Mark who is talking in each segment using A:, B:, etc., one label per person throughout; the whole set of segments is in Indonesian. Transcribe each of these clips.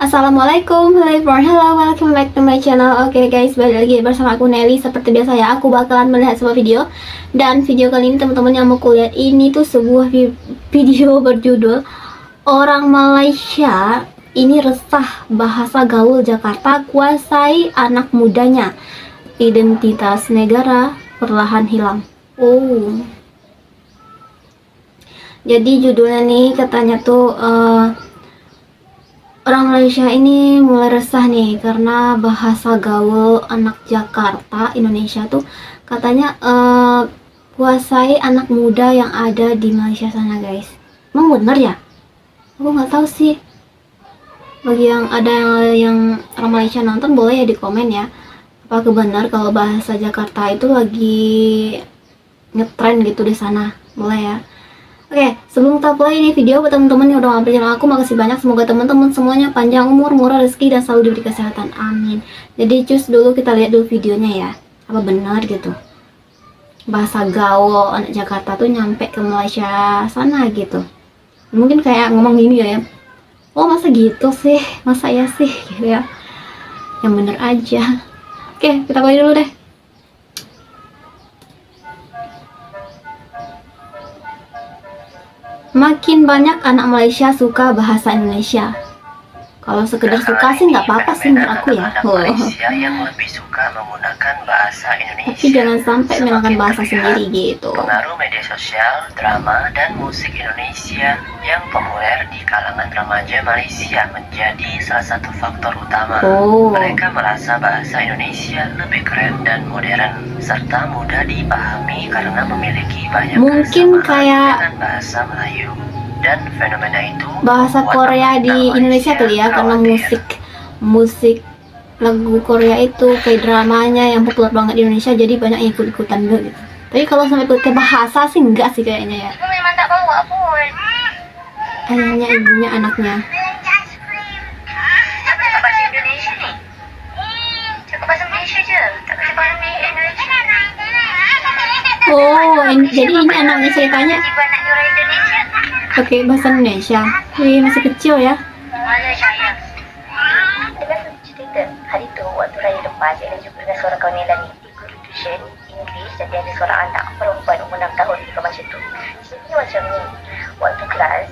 A: Assalamualaikum, hello, welcome back to my channel. Oke guys, balik lagi bersama aku Nelly. Seperti biasa ya, aku bakalan melihat sebuah video. Dan video kali ini teman-teman yang mau kulihat ini tuh sebuah video berjudul Orang Malaysia ini resah bahasa gaul Jakarta kuasai anak mudanya. Identitas negara perlahan hilang. Jadi judulnya nih katanya tuh orang Malaysia ini mulai resah nih karena bahasa gaul anak Jakarta, Indonesia tuh katanya kuasai anak muda yang ada di Malaysia sana guys. Emang bener ya? Aku nggak tahu sih. Bagi yang ada yang orang Malaysia nonton boleh ya di komen ya. Apakah benar kalau bahasa Jakarta itu lagi ngetrend gitu di sana? Boleh ya. Oke, sebelum kita play ini video buat teman-teman yang udah mampir channel aku, makasih banyak. Semoga teman-teman semuanya panjang umur, murah rezeki, dan selalu diberi kesehatan. Amin. Jadi cus dulu kita lihat dulu videonya ya. Apa benar gitu? Bahasa gaul anak Jakarta tuh nyampe ke Malaysia sana gitu. Mungkin kayak ngomong gini ya. Oh masa gitu sih? Masa ya sih? Gitu ya. Yang bener aja. Oke, kita play dulu deh. Makin banyak anak Malaysia suka bahasa Indonesia. Kalau sekedar suka sih nggak apa-apa sih menurut aku ya.
B: Malaysia yang lebih suka menggunakan bahasa Indonesia.
A: Tapi jangan sampai menggunakan bahasa sendiri gitu.
B: Pengaruh media sosial, drama, dan musik Indonesia yang populer di kalangan remaja Malaysia menjadi salah satu faktor utama. Mereka merasa bahasa Indonesia lebih keren dan modern serta mudah dipahami karena memiliki banyak
A: mungkin kayak
B: dengan bahasa Melayu. Dan fenomena itu
A: bahasa Korea di Indonesia kali ya, karena musik lagu Korea itu kayak dramanya yang populer banget di Indonesia, jadi banyak yang ikut-ikutan gitu. Tapi kalau sampai ke bahasa sih enggak sih kayaknya ya.
C: Memang tak bawa pun.
A: Ayahnya, ibunya, anaknya.
C: Cakap bahasa Indonesia ni. Cakap bahasa Malaysia je. Tak boleh bahasa Indonesia.
A: Jadi ini anaknya ceritanya
C: Anaknya orang Indonesia.
A: pakai bahasa Indonesia. Wih, masih kecil ya.
C: Mana saya? Dengar cerita hari tu waktu raya lepas saya jumpa dengan seorang kawan Nela ni di guru tuition English, jadi ada seorang anak perempuan umur 6 tahun ke masa tu. Ceritanya macam ni, waktu kelas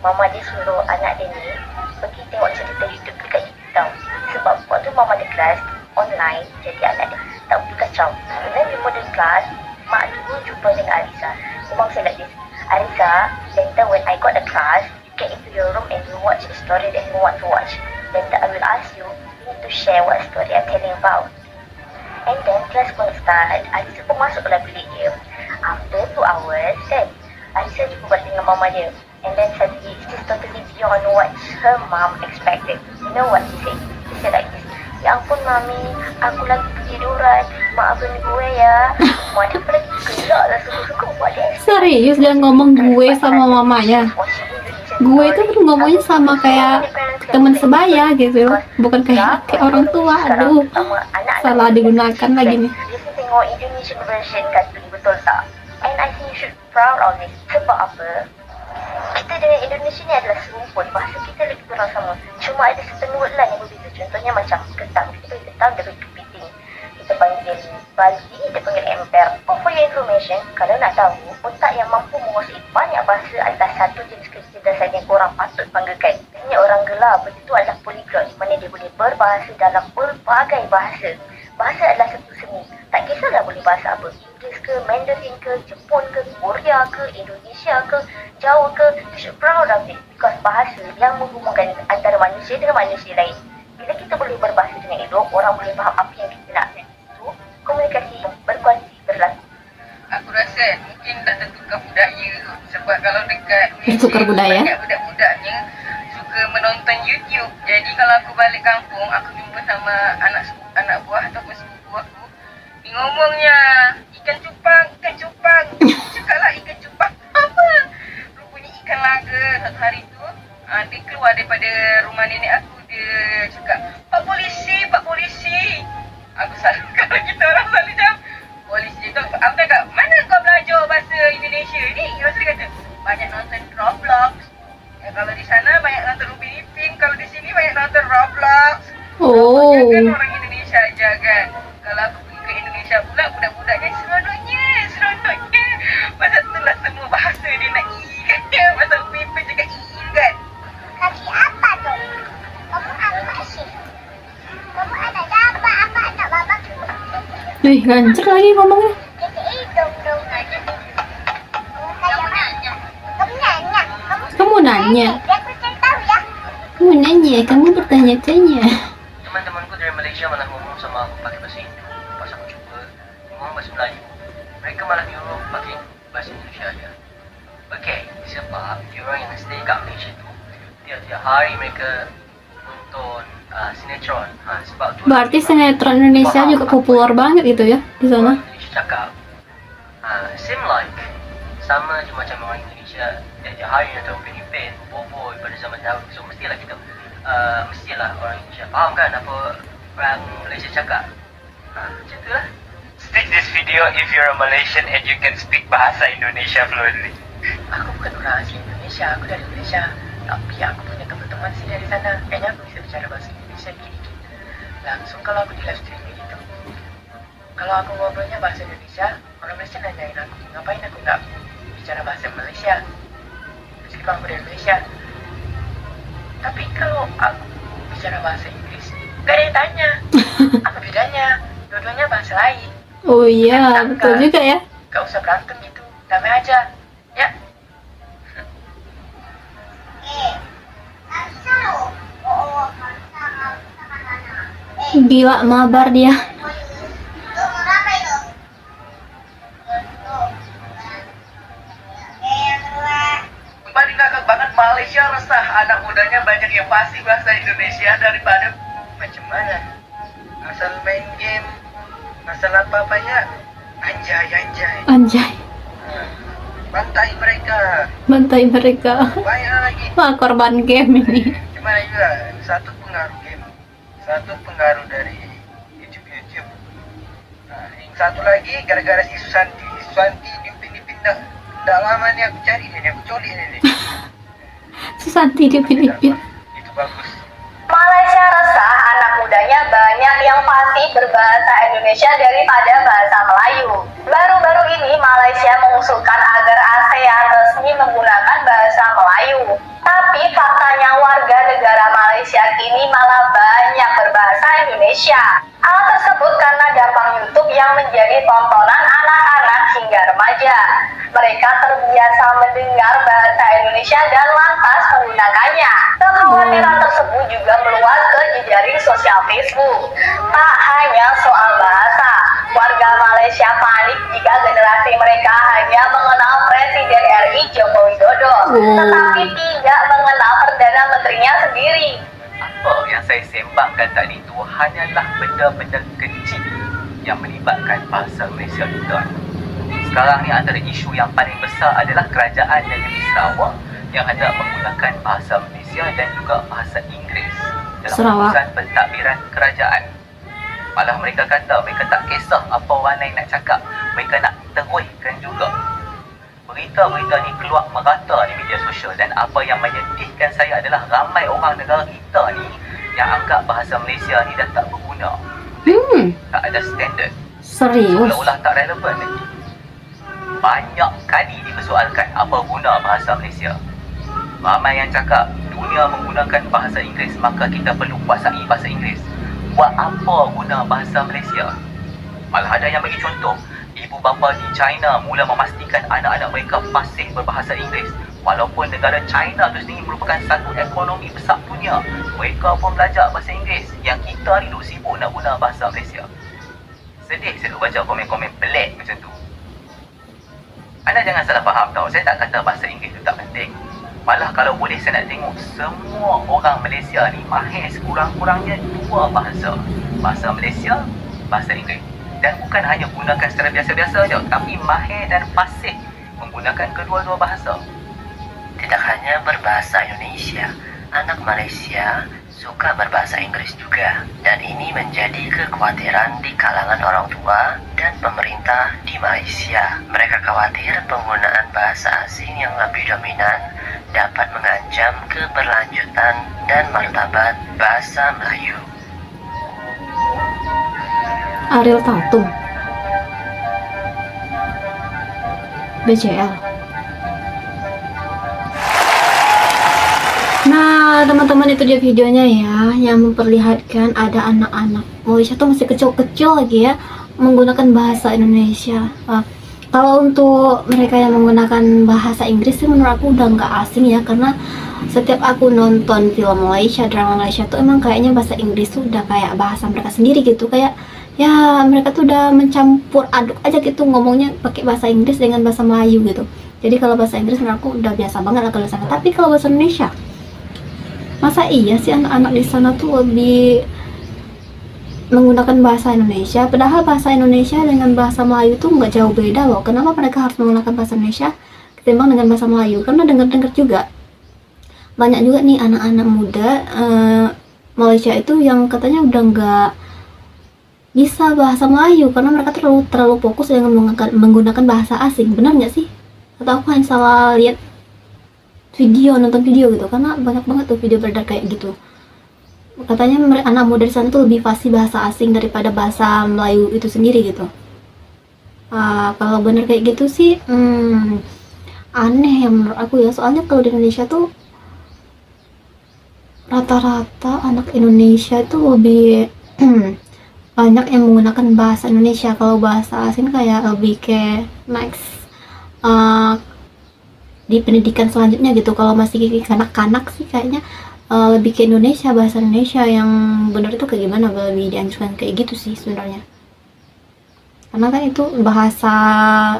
C: mama dia suruh anak dia ni pergi tengok cerita YouTube dekat YouTube tau. Sebab waktu mama dia kelas online, jadi anak dia tak boleh kacau. Dan di modern kelas mak dulu jumpa dengan Arisa. Memang saya like this, Arisa, later when I got the class, you get into your room and you watch a story that you want to watch. Later I will ask you to share what story I'm telling about. And then class pun start. Arisa pun masuk dalam bilik dia. After 2 hours kan, Arisa jumpa balik dengan mama dia. And then suddenly she's totally beyond what her mom expected. You know what she said? She said like this, "Ya ampun mami, aku lagi ketiduran. Maafin gue ya." Mak dia pergi gelak lah suka-suka buat dia.
A: Serius dia ngomong gue sama mamanya. Gue itu ngomongnya sama kayak teman sebaya gitu, bukan kayak orang tua. Aduh, salah digunakan lagi nih.
C: Dia tengok Indonesian version kartun, betul tak? And I think you should proud of this. Sebab apa? Kita dengan Indonesia ni adalah serumpun. Bahasa kita lebih kurang sama. Cuma ada setengah word lain yang berbeza. Contohnya macam ketang. Kita panggil ketang, dia panggil kepiting. Kita panggil Bali, dia panggil emper. Oh, for your information, kalau nak tahu, otak yang mampu menguasai banyak bahasa adalah satu jenis kecerdasan yang korang patut banggakan. Biasanya orang gelar begitu adalah polyglot, di mana dia boleh berbahasa dalam berbagai bahasa. Bahasa adalah satu seni. Tak kisahlah boleh bahasa apa. Inggeris ke, Mandarin ke, Jepun ke, Korea ke, Indonesia ke, Jawa ke. You should proud of it. Because bahasa yang menghubungkan antara manusia dengan manusia lain. Bila kita boleh berbahasa dengan elok, orang boleh faham apa yang kita nak. Itu komunikasi berkualiti berlaku.
D: Aku rasa mungkin tak tertukar budaya. Sebab kalau dekat
A: Tertukar budaya?
D: banyak budak-budaknya suka menonton YouTube. Jadi kalau aku balik kampung, aku jumpa sama anak buah ataupun sepupu aku, dia ngomongnya ikan cupang, ikan cupang. Cakaplah ikan cupang apa? Rupanya ikan laga. Satu hari tu dia keluar daripada rumah nenek aku. Dia cakap, Pak Polisi, Pak Polisi. Aku selalu, kalau kita orang selalu macam polisi tu, aku cakap, mana kau belajar bahasa Indonesia ni? Lepas tu dia kata, banyak nonton Roblox. Kalau di sana banyak nonton Upin Ipin, kalau di sini banyak nonton Roblox.
A: Oh.
D: Kan orang Indonesia aja kan. Kalau aku pergi ke Indonesia pula, budak-budaknya seronoknya. Masa tu lah semua bahasa dia nak i kan. Masa paper cakap i kan.
C: Kaki apa tu? Kamu apa sih? Kamu ada apa nak babak?
A: Wih, lancar lagi ngomongnya.
C: Kaki hidung dong. Kamu nanya.
A: Kamu nanya.
C: Biar aku cari tahu ya.
A: Kamu nanya, kamu bertanya-tanya.
B: Teman-temanku dari Malaysia malah ngomong sama aku pakai bahasa Indo. Pas aku cuba ngomong bahasa Melayu, mereka malah nyuruh pakai bahasa Indonesia aja. Okay, sebab diorang yang stay kat Malaysia tu tiap-tiap hari mereka nonton sinetron. Sebab tu
A: Berarti sinetron Indonesia juga populer banget itu ya di sana.
B: Indonesia cakap same like sama je macam orang Indonesia tiap-tiap hari nonton Filipin, Boboiboy pada zaman dahulu. So mestilah orang Indonesia faham kan apa orang Malaysia cakap. Macam tu lah. Stick this video if you're a Malaysian and you can speak bahasa Indonesia fluently. Aku bukan orang asli Indonesia, aku dari Malaysia. Tapi aku punya teman-teman sini dari sana. Kayaknya aku bisa bicara bahasa Indonesia dikit-dikit. Langsung kalau aku di live streaming gitu. Kalau aku ngobrolnya bahasa Indonesia, orang Malaysia nanyain aku, ngapain aku nggak bicara bahasa Malaysia? Meskipun aku dari Malaysia. Tapi kalau aku bicara bahasa Inggris, gak ada yang tanya. Apa bedanya? Dua-duanya bahasa lain.
A: Oh iya, betul juga ya.
B: Gak usah berantem gitu, damai aja. Ya.
A: Gila, mabar dia.
B: Kembali ngakak banget, Malaysia resah. Anak mudanya banyak yang fasih bahasa Indonesia daripada macam mana? Asal main game, asal apa-apanya anjay.
A: Anjay,
B: Bantai mereka.
A: bantai mereka.
B: Banyak lagi.
A: Wah, korban game ini.
B: Gimana juga, satu pengaruh game, satu pengaruh dari YouTube. Yang satu lagi gara-gara si Susanti dipindah. Dah lama nih aku cari nih, aku coli nih.
A: Susanti di Filipina.
B: Itu bagus.
C: Malaysia resah anak mudanya banyak yang fasih berbahasa Indonesia daripada bahasa Melayu. Baru-baru ini Malaysia mengusulkan agar ASEAN resmi menggunakan bahasa Melayu. Tapi faktanya warga negara Malaysia kini malah banyak berbahasa Indonesia. Hal tersebut karena dampak YouTube yang menjadi tontonan anak-anak hingga remaja. Mereka terbiasa mendengar bahasa Indonesia dan lantas menggunakannya. Kekhawatiran tersebut juga meluas ke jejaring sosial Facebook. Tak hanya soal bahasa, warga Malaysia panik jika generasi mereka hanya mengenal Presiden RI Joko Widodo, tetapi tidak mengenal Perdana Menterinya sendiri.
B: Apa yang saya sembahkan tadi itu hanyalah benda-benda kecil yang melibatkan bahasa Malaysia kita. Sekarang ni antara isu yang paling besar adalah kerajaan negeri Sarawak yang hendak menggunakan bahasa Malaysia dan juga bahasa Inggeris dalam
A: Sarawak.
B: urusan pentadbiran kerajaan. Malah mereka kata mereka tak kisah apa orang lain nak cakap, mereka nak teruskan juga. Berita-berita ni keluar merata di media sosial dan apa yang menyedihkan saya adalah ramai orang negara kita ni yang anggap bahasa Malaysia ni dah tak berguna, tak ada standard,
A: Serius.
B: seolah-olah tak relevan lagi. Banyak kali dipersoalkan apa guna bahasa Malaysia. Ramai yang cakap dunia menggunakan bahasa Inggeris, maka kita perlu kuasai bahasa Inggeris. Buat apa guna bahasa Malaysia? Malah ada yang bagi contoh, ibu bapa di China mula memastikan anak-anak mereka fasih berbahasa Inggeris. Walaupun negara China tu sendiri merupakan satu ekonomi besar dunia, mereka pun belajar bahasa Inggeris. Yang kita ni duk sibuk nak guna bahasa Malaysia. Sedih saya duk baca komen-komen pelik macam tu. Anda jangan salah faham tau, saya tak kata bahasa Inggeris itu tak penting. Malah kalau boleh saya nak tengok semua orang Malaysia ni mahir sekurang-kurangnya dua bahasa. Bahasa Malaysia, bahasa Inggeris. Dan bukan hanya gunakan secara biasa-biasa saja, tapi mahir dan fasih menggunakan kedua-dua bahasa. Tidak hanya berbahasa Indonesia, anak Malaysia suka berbahasa Inggris juga. Dan ini menjadi kekhawatiran di kalangan orang tua dan pemerintah di Malaysia. Mereka khawatir penggunaan bahasa asing yang lebih dominan dapat mengancam keberlanjutan dan martabat bahasa Melayu.
A: Ariel Tatum, BCL. Nah, teman-teman, itu dia videonya ya, yang memperlihatkan ada anak-anak Malaysia tuh masih kecil-kecil lagi ya, menggunakan bahasa Indonesia. Kalau untuk mereka yang menggunakan bahasa Inggris sih menurut aku udah nggak asing ya, karena setiap aku nonton film Malaysia, drama Malaysia tuh emang kayaknya bahasa Inggris tuh udah kayak bahasa mereka sendiri gitu, kayak ya mereka tuh udah mencampur aduk aja gitu ngomongnya pakai bahasa Inggris dengan bahasa Melayu gitu. Jadi kalau bahasa Inggris menurut aku udah biasa banget lah kalau sana. Tapi kalau bahasa Indonesia, masa iya sih anak-anak di sana tuh lebih menggunakan bahasa Indonesia, padahal bahasa Indonesia dengan bahasa Melayu tuh nggak jauh beda loh. Kenapa mereka harus menggunakan bahasa Indonesia ketimbang dengan bahasa Melayu? Karena dengar-dengar juga banyak juga nih anak-anak muda Malaysia itu yang katanya udah nggak bisa bahasa Melayu karena mereka terlalu fokus dengan menggunakan bahasa asing. Benar nggak sih? Atau aku hanya salah lihat nonton video gitu? Karena banyak banget tuh video beredar kayak gitu. Katanya anak muda di sana tuh lebih fasih bahasa asing daripada bahasa Melayu itu sendiri gitu. Kalau bener kayak gitu sih aneh ya menurut aku ya. Soalnya kalau di Indonesia tuh rata-rata anak Indonesia itu lebih banyak yang menggunakan bahasa Indonesia. Kalau bahasa asing kayak lebih ke next di pendidikan selanjutnya gitu. Kalau masih kanak-kanak sih kayaknya lebih ke Indonesia, bahasa Indonesia yang benar itu kayak gimana, lebih dianjurkan kayak gitu sih sebenarnya. Karena kan itu bahasa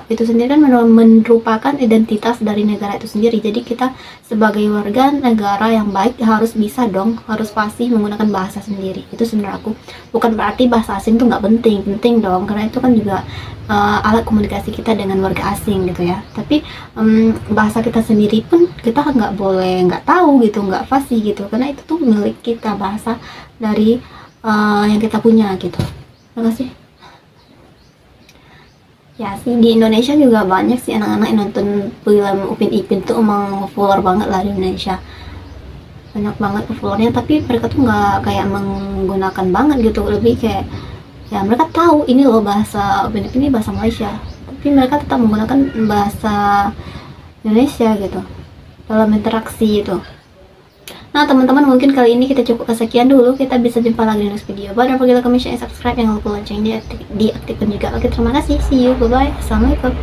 A: itu sendiri kan merupakan identitas dari negara itu sendiri. Jadi kita sebagai warga negara yang baik harus bisa dong, harus fasih menggunakan bahasa sendiri. Itu sebenarnya aku, bukan berarti bahasa asing tuh nggak penting dong, karena itu kan juga alat komunikasi kita dengan warga asing gitu ya. Tapi bahasa kita sendiri pun kita nggak boleh nggak tahu gitu, nggak fasih gitu, karena itu tuh milik kita, bahasa dari yang kita punya gitu. Terima kasih. Ya sih, di Indonesia juga banyak sih anak-anak yang nonton film Upin Ipin tuh emang populer banget lah di Indonesia. Banyak banget populernya, tapi mereka tuh nggak kayak menggunakan banget gitu. Lebih kayak ya mereka tahu ini loh bahasa Upin Ipin, ini bahasa Malaysia, tapi mereka tetap menggunakan bahasa Indonesia gitu dalam interaksi itu. Nah teman-teman, mungkin kali ini kita cukup kesekian dulu. Kita bisa jumpa lagi di next video. Jangan lupa like, comment, share, subscribe, yang lupa lonceng diaktifkan juga. Oke, terima kasih. See you, bye bye. Assalamualaikum.